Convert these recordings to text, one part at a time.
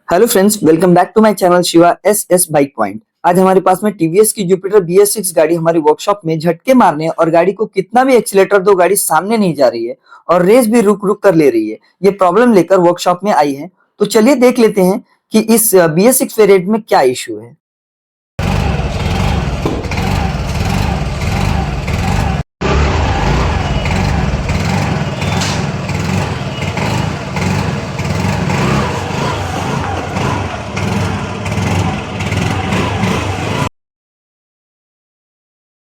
Hello friends, welcome back to my channel Shiva S bike point. आज हमारे पास में TVS की जुपिटर BS6 गाड़ी हमारी वर्कशॉप में झटके मारने और गाड़ी को कितना भी एक्सीलेटर दो गाड़ी सामने नहीं जा रही है और रेस भी रुक रुक कर ले रही है। ये प्रॉब्लम लेकर वर्कशॉप में आई है। तो चलिए देख लेते हैं कि इस BS6 वेरिएंट में क्या इश्यू है।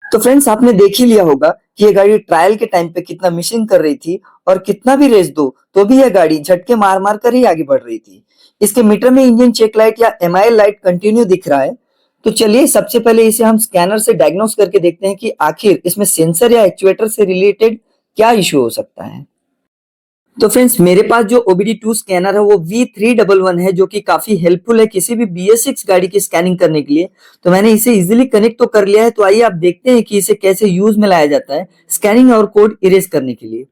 तो फ्रेंड्स, आपने देख ही लिया होगा कि ये गाड़ी ट्रायल के टाइम पे कितना मिशन कर रही थी और कितना भी रेस दो तो भी यह गाड़ी झटके मार मार कर ही आगे बढ़ रही थी। इसके मीटर में इंजन चेक लाइट या MIL लाइट कंटिन्यू दिख रहा है। तो चलिए सबसे पहले इसे हम स्कैनर से डायग्नोस करके देखते हैं कि आखिर इसमें सेंसर या एक्चुएटर से रिलेटेड क्या इश्यू हो सकता है। तो फ्रेंड्स, मेरे पास जो OBD2 स्कैनर है वो V311 है, जो कि काफी हेल्पफुल है किसी भी BS6 गाड़ी की स्कैनिंग करने के लिए। तो मैंने इसे इजीली कनेक्ट तो कर लिया है। तो आइए आप देखते हैं कि इसे कैसे यूज में लाया जाता है स्कैनिंग और कोड इरेज करने के लिए।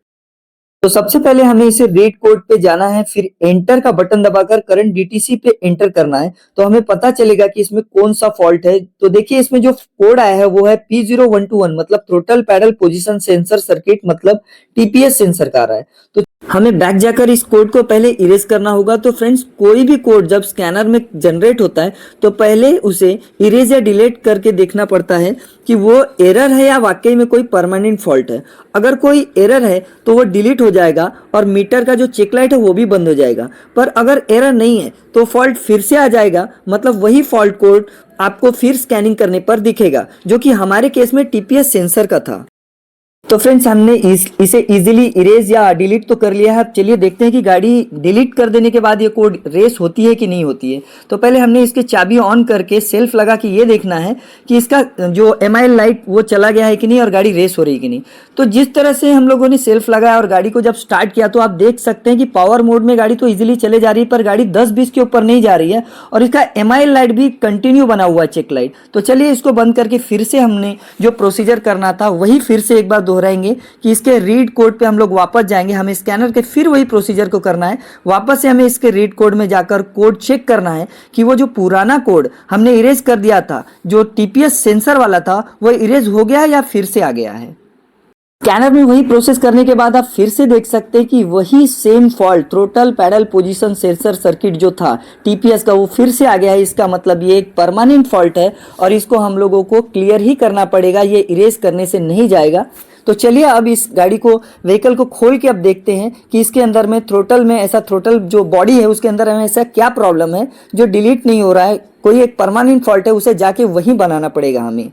तो सबसे पहले हमें इसे रीड कोड पे जाना है, फिर एंटर का बटन दबाकर करंट DTC पे एंटर करना है। तो हमें पता चलेगा कि इसमें कौन सा फॉल्ट है। तो देखिए, इसमें जो कोड आया है वो है P0121, मतलब throttle pedal position sensor circuit, मतलब TPS सेंसर का आ रहा है। तो हमें बैक जाकर इस कोड को पहले इरेज करना होगा। तो फ्रेंड्स, कोई भी कोड जब स्कैनर में जनरेट होता है तो पहले उसे इरेज या डिलीट करके देखना पड़ता है कि वो एरर है या वाकई में कोई परमानेंट फॉल्ट है। अगर कोई एरर है तो वो डिलीट हो जाएगा और मीटर का जो चेक लाइट है वो भी बंद हो जाएगा। पर अगर एरर नहीं है तो फॉल्ट फिर से आ जाएगा, मतलब वही फॉल्ट कोड आपको फिर स्कैनिंग करने पर दिखेगा, जो कि हमारे केस में TPS सेंसर का था। तो फ्रेंड्स, हमने इसे इजीली इरेज या डिलीट तो कर लिया है। अब चलिए देखते हैं कि गाड़ी डिलीट कर देने के बाद ये कोड रेस होती है कि नहीं होती है। तो पहले हमने इसके चाबी ऑन करके सेल्फ लगा कि ये देखना है कि इसका जो MIL लाइट वो चला गया है कि नहीं और गाड़ी रेस हो रही है कि नहीं। तो जिस तरह से हम लोगों ने सेल्फ लगाया और गाड़ी को जब स्टार्ट किया तो आप देख सकते हैं कि पावर मोड में गाड़ी तो इजीली चले जा रही है, पर गाड़ी 10-20 के ऊपर नहीं जा रही है और इसका MIL लाइट भी कंटिन्यू बना हुआ है, चेक लाइट। तो चलिए इसको बंद करके फिर से हमने जो प्रोसीजर करना था वही फिर से एक बार दोहराएंगे कि इसके रीड कोड पे हम लोग वापस जाएंगे। हमें स्कैनर के फिर वही प्रोसीजर को करना है। वापस से हमें इसके रीड कोड में जाकर कोड चेक करना है कि वो जो पुराना कोड हमने इरेज कर दिया था, जो TPS सेंसर वाला था, वो इरेज हो गया है या फिर से आ गया है। स्कैनर में वही प्रोसेस करने के बाद आप फिर से देख सकते हैं कि वही same fault throttle pedal position sensor circuit जो था TPS का वो फिर से आ गया है। इसका मतलब ये एक परमानेंट फॉल्ट है और इसको हम लोगों को क्लियर ही करना पड़ेगा, ये इरेज करने से नहीं जाएगा। तो चलिए अब इस गाड़ी को, व्हीकल को खोल के अब देखते हैं कि इसके अंदर में थ्रोटल में ऐसा, थ्रोटल जो बॉडी है उसके अंदर में ऐसा क्या प्रॉब्लम है जो डिलीट नहीं हो रहा है। कोई एक परमानेंट फॉल्ट है, उसे जाके वहीं बनाना पड़ेगा हमें।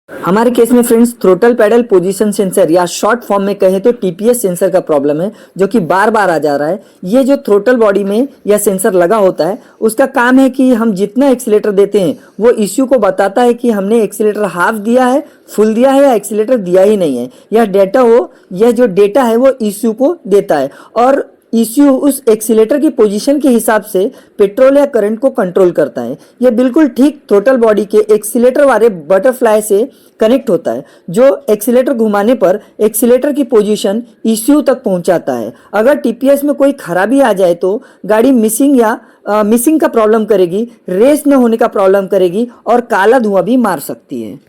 हमारे केस में friends throttle pedal position sensor या शॉर्ट फॉर्म में कहें तो TPS सेंसर का प्रॉब्लम है, जो कि बार बार आ जा रहा है। ये जो थ्रोटल बॉडी में यह सेंसर लगा होता है उसका काम है कि हम जितना एक्सीलेटर देते हैं वो इश्यू को बताता है कि हमने एक्सीलेटर हाफ दिया है, फुल दिया है या एक्सीलेटर दिया ही नहीं है। यह जो डेटा है वो इश्यू को देता है और इश्यू उस एक्सीलेटर की पोजीशन के हिसाब से पेट्रोल या करंट को कंट्रोल करता है। यह बिल्कुल ठीक थ्रोटल बॉडी के एक्सीलेटर वाले बटरफ्लाई से कनेक्ट होता है, जो एक्सीलेटर घुमाने पर एक्सीलेटर की पोजीशन इश्यू तक पहुंचाता है। अगर TPS में कोई खराबी आ जाए तो गाड़ी मिसिंग का प्रॉब्लम करेगी, रेस न होने का प्रॉब्लम करेगी और काला धुआं भी मार सकती है।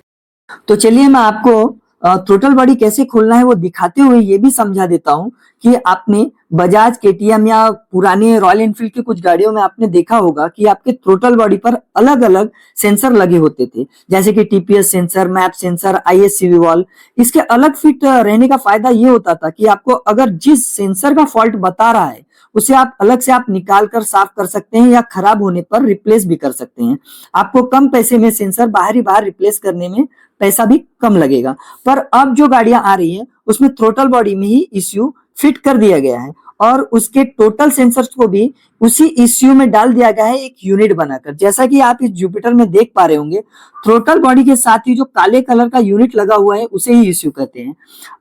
तो चलिए मैं आपको थ्रोटल बॉडी कैसे खोलना है वो दिखाते हुए ये भी समझा देता हूँ कि आपने बजाज KTM या पुराने रॉयल एनफील्ड की कुछ गाड़ियों में आपने देखा होगा कि आपके थ्रोटल बॉडी पर अलग अलग सेंसर लगे होते थे, जैसे कि TPS sensor, map sensor, ISCV wall. इसके अलग फिट रहने का फायदा ये होता था कि आपको अगर जिस सेंसर का फॉल्ट बता रहा है उसे आप अलग से आप निकाल कर साफ कर सकते हैं या खराब होने पर रिप्लेस भी कर सकते हैं। आपको कम पैसे में सेंसर बाहर ही बाहर रिप्लेस करने में पैसा भी कम लगेगा। पर अब जो गाड़ियां आ रही हैं उसमें थ्रोटल बॉडी में ही इश्यू फिट कर दिया गया है और उसके टोटल सेंसर्स को भी उसी इश्यू में डाल दिया गया है, एक यूनिट बनाकर। जैसा कि आप इस जुपिटर में देख पा रहे होंगे, थ्रोटल बॉडी के साथ ही जो काले कलर का यूनिट लगा हुआ है उसे ही इश्यू कहते हैं।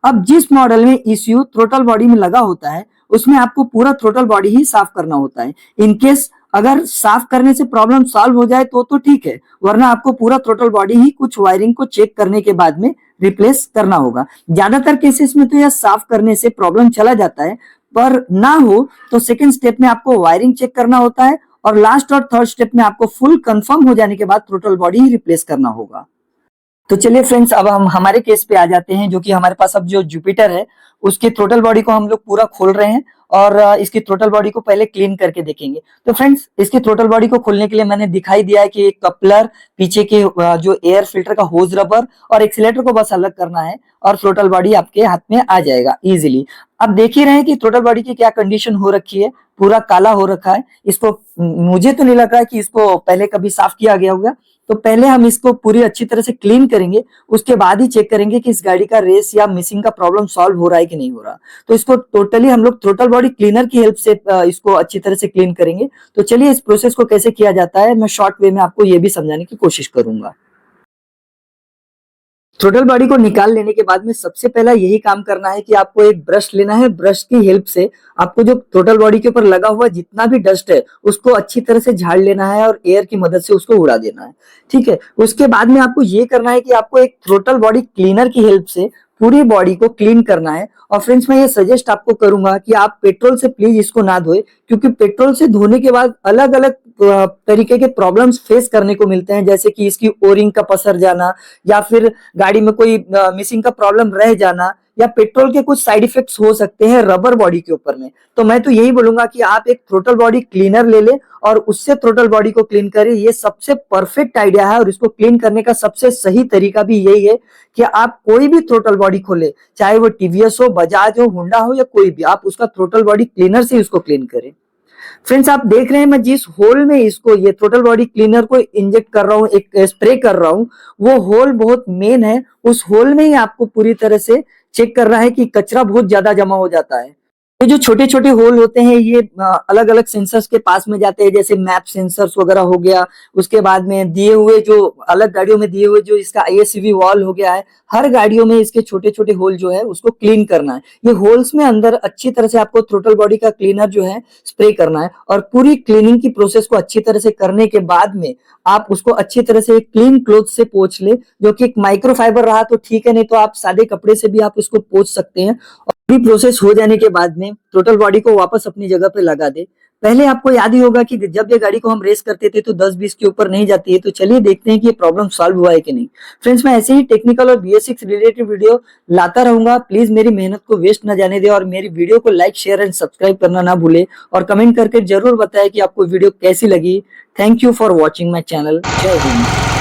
अब जिस मॉडल में इश्यू थ्रोटल बॉडी में लगा होता है उसमें आपको पूरा थ्रोटल बॉडी ही साफ करना होता है। इनकेस अगर साफ करने से प्रॉब्लम सॉल्व हो जाए तो ठीक है, वरना आपको पूरा थ्रोटल बॉडी ही कुछ वायरिंग को चेक करने के बाद में रिप्लेस करना होगा। ज्यादातर केसेस में तो यह साफ करने से प्रॉब्लम चला जाता है, पर ना हो तो सेकंड स्टेप में आपको वायरिंग चेक करना होता है और लास्ट और थर्ड स्टेप में आपको फुल कंफर्म हो जाने के बाद थ्रोटल बॉडी ही रिप्लेस करना होगा। तो चलिए फ्रेंड्स, अब हम हमारे केस पे आ जाते हैं, जो कि हमारे पास अब जो जुपिटर है उसकी थ्रोटल बॉडी को हम लोग पूरा खोल रहे हैं और इसकी थ्रोटल बॉडी को पहले क्लीन करके देखेंगे। तो फ्रेंड्स, इसकी थ्रोटल बॉडी को खोलने के लिए मैंने दिखाई दिया है कि एक कपलर, पीछे के जो एयर फिल्टर का होज रबर और एक्सीलेटर को बस अलग करना है और थ्रोटल बॉडी आपके हाथ में आ जाएगा इजीली। अब देख ही रहे हैं कि थ्रोटल बॉडी की क्या कंडीशन हो रखी है, पूरा काला हो रखा है। इसको मुझे तो नहीं लग रहा है कि इसको पहले कभी साफ किया गया होगा। तो पहले हम इसको पूरी अच्छी तरह से क्लीन करेंगे, उसके बाद ही चेक करेंगे कि इस गाड़ी का रेस या मिसिंग का प्रॉब्लम सॉल्व हो रहा है कि नहीं हो रहा। तो इसको टोटली हम लोग थ्रोटल बॉडी क्लीनर की हेल्प से इसको अच्छी तरह से क्लीन करेंगे। तो चलिए इस प्रोसेस को कैसे किया जाता है मैं शॉर्ट वे में आपको ये भी समझाने की कोशिश करूंगा। थ्रोटल बॉडी को निकाल लेने के बाद में सबसे पहला यही काम करना है कि आपको एक ब्रश लेना है। ब्रश की हेल्प से आपको जो थ्रोटल बॉडी के ऊपर लगा हुआ जितना भी डस्ट है उसको अच्छी तरह से झाड़ लेना है और एयर की मदद से उसको उड़ा देना है। ठीक है, उसके बाद में आपको ये करना है कि आपको एक थ्रोटल बॉडी क्लीनर की हेल्प से पूरी बॉडी को क्लीन करना है। और फ्रेंड्स, मैं ये सजेस्ट आपको करूंगा कि आप पेट्रोल से प्लीज इसको ना धोए, क्योंकि पेट्रोल से धोने के बाद अलग अलग तरीके के प्रॉब्लम्स फेस करने को मिलते हैं, जैसे कि इसकी ओरिंग का पसर जाना या फिर गाड़ी में कोई मिसिंग का प्रॉब्लम रह जाना या पेट्रोल के कुछ साइड इफेक्ट्स हो सकते हैं रबर बॉडी के ऊपर में। तो मैं तो यही बोलूंगा कि आप एक थ्रोटल बॉडी क्लीनर ले ले और उससे थ्रोटल बॉडी को क्लीन करें। ये सबसे परफेक्ट आइडिया है और इसको क्लीन करने का सबसे सही तरीका भी यही है कि आप कोई भी थ्रोटल बॉडी खोले, चाहे वो टीवीएस हो, बजाज हो, होंडा हो या कोई भी, आप उसका थ्रोटल बॉडी क्लीनर से उसको क्लीन करें। फ्रेंड्स, आप देख रहे हैं मैं जिस होल में इसको ये थ्रोटल बॉडी क्लीनर को इंजेक्ट कर रहा हूँ, एक स्प्रे कर रहा हूँ, वो होल बहुत मेन है। उस होल में ही आपको पूरी तरह से चेक करना है कि कचरा बहुत ज्यादा जमा हो जाता है। ये जो छोटे छोटे होल होते हैं ये अलग अलग सेंसर्स के पास में जाते हैं, जैसे मैप सेंसर्स वगैरह हो गया। उसके बाद में दिए हुए जो अलग गाड़ियों में दिए हुए जो इसका आईएससीवी वॉल हो गया है, हर गाड़ियों में इसके छोटे छोटे होल जो है उसको क्लीन करना है। ये होल्स में अंदर अच्छी तरह से आपको थ्रोटल बॉडी का क्लीनर जो है स्प्रे करना है और पूरी क्लीनिंग की प्रोसेस को अच्छी तरह से करने के बाद में आप उसको अच्छी तरह से क्लीन क्लोथ से पोंछ ले, जो कि एक माइक्रोफाइबर रहा तो ठीक है, नहीं तो आप सादे कपड़े से भी आप इसको पोंछ सकते हैं। पूरी प्रोसेस हो जाने के बाद में थ्रोटल बॉडी को वापस अपनी जगह पे लगा दे। पहले आपको याद ही होगा कि जब ये गाड़ी को हम रेस करते थे तो 10-20 के ऊपर नहीं जाती है। तो चलिए देखते हैं कि ये प्रॉब्लम सॉल्व हुआ है कि नहीं। फ्रेंड्स, मैं ऐसे ही टेक्निकल और BS6 रिलेटेड वीडियो लाता रहूंगा। प्लीज मेरी मेहनत को वेस्ट ना जाने दे और मेरी वीडियो को लाइक, शेयर एंड सब्सक्राइब करना ना भूले और कमेंट करके जरूर बताएं कि आपको वीडियो कैसी लगी। Thank you for watching my channel. जय हिंद।